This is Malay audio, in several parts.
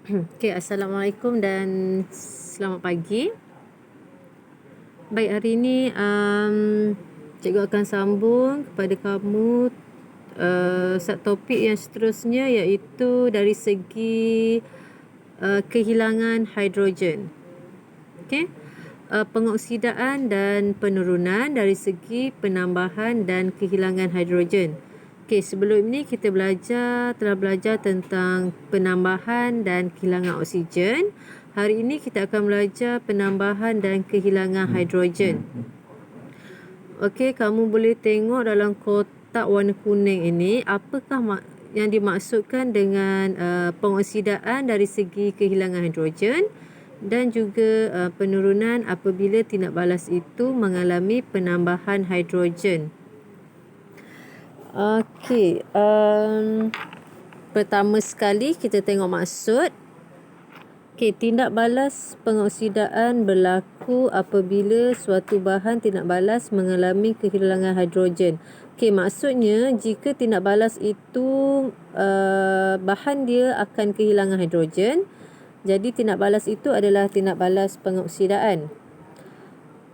Okay, Assalamualaikum dan selamat pagi. Baik, hari ini cikgu akan sambung kepada kamu topik yang seterusnya, iaitu dari segi kehilangan hidrogen. Okay. Pengoksidaan dan penurunan dari segi penambahan dan kehilangan hidrogen. Okay, sebelum ini kita telah belajar tentang penambahan dan kehilangan oksigen. Hari ini kita akan belajar penambahan dan kehilangan hidrogen. Okey, kamu boleh tengok dalam kotak warna kuning ini, apakah yang dimaksudkan dengan pengoksidaan dari segi kehilangan hidrogen dan juga penurunan apabila tindak balas itu mengalami penambahan hidrogen. Okey, pertama sekali kita tengok maksud. Okey, tindak balas pengoksidaan berlaku apabila suatu bahan tindak balas mengalami kehilangan hidrogen. Okey, maksudnya jika tindak balas itu bahan dia akan kehilangan hidrogen, jadi tindak balas itu adalah tindak balas pengoksidaan.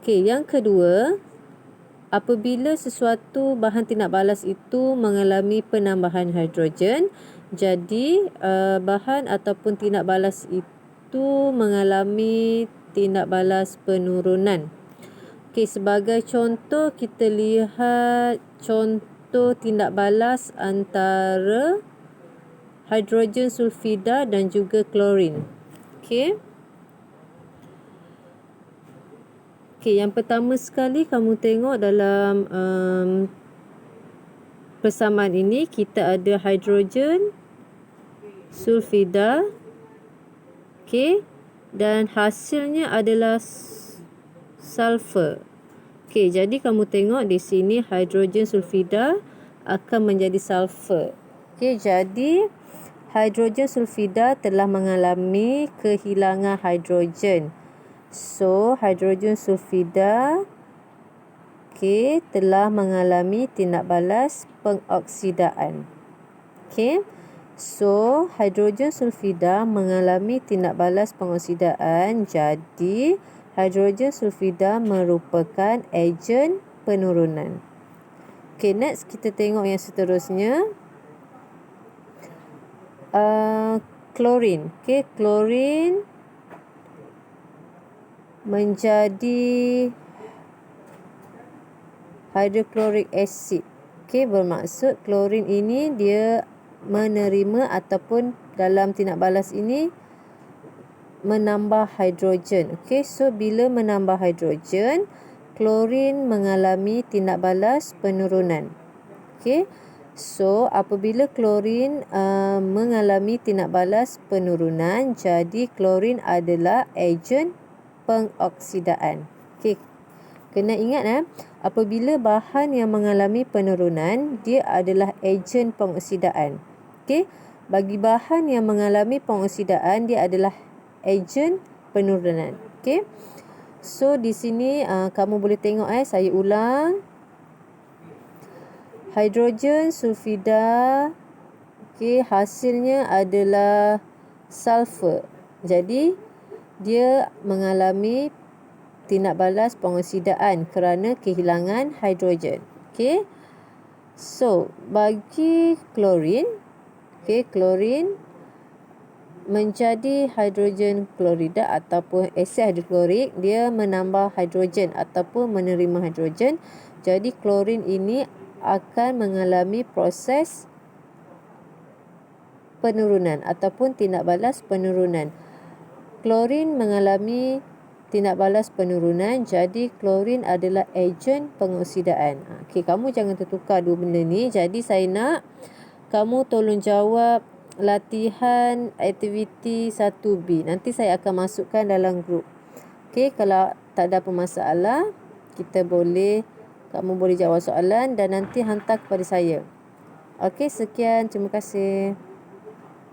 Okey, yang kedua, apabila sesuatu bahan tindak balas itu mengalami penambahan hidrogen, jadi bahan ataupun tindak balas itu mengalami tindak balas penurunan. Okey, sebagai contoh kita lihat contoh tindak balas antara hidrogen sulfida dan juga klorin. Okey. Okey, yang pertama sekali kamu tengok dalam persamaan ini, kita ada hidrogen sulfida. Okey, dan hasilnya adalah sulfur. Okey, jadi kamu tengok di sini hidrogen sulfida akan menjadi sulfur. Okey, jadi hidrogen sulfida telah mengalami kehilangan hidrogen. So, hidrogen sulfida telah mengalami tindak balas pengoksidaan. Okey. So, hidrogen sulfida mengalami tindak balas pengoksidaan. Jadi, hidrogen sulfida merupakan ejen penurunan. Okey, next kita tengok yang seterusnya. Klorin. Okey, klorin menjadi hidrochloric acid. Okey, bermaksud klorin ini dia menerima ataupun dalam tindak balas ini menambah hidrogen. Okey, so bila menambah hidrogen, klorin mengalami tindak balas penurunan. Okey, so apabila klorin mengalami tindak balas penurunan, jadi klorin adalah ejen pengoksidaan. Okey, kena ingat apabila bahan yang mengalami penurunan, dia adalah ejen pengoksidaan. Okey, bagi bahan yang mengalami pengoksidaan, dia adalah ejen penurunan. Okey, so di sini kamu boleh tengok saya ulang. Hidrogen sulfida, okey, hasilnya adalah sulfur. Jadi dia mengalami tindak balas pengoksidaan kerana kehilangan hidrogen. Okey. So, bagi klorin, klorin menjadi hidrogen klorida ataupun asid hidroklorik, dia menambah hidrogen ataupun menerima hidrogen. Jadi klorin ini akan mengalami proses penurunan ataupun tindak balas penurunan. Klorin mengalami tindak balas penurunan, jadi klorin adalah ejen pengoksidaan. Okey, kamu jangan tertukar dua benda ni. Jadi saya nak kamu tolong jawab latihan aktiviti 1B. Nanti saya akan masukkan dalam grup. Okey, kalau tak ada apa masalah, kamu boleh jawab soalan dan nanti hantar kepada saya. Okey, sekian. Terima kasih.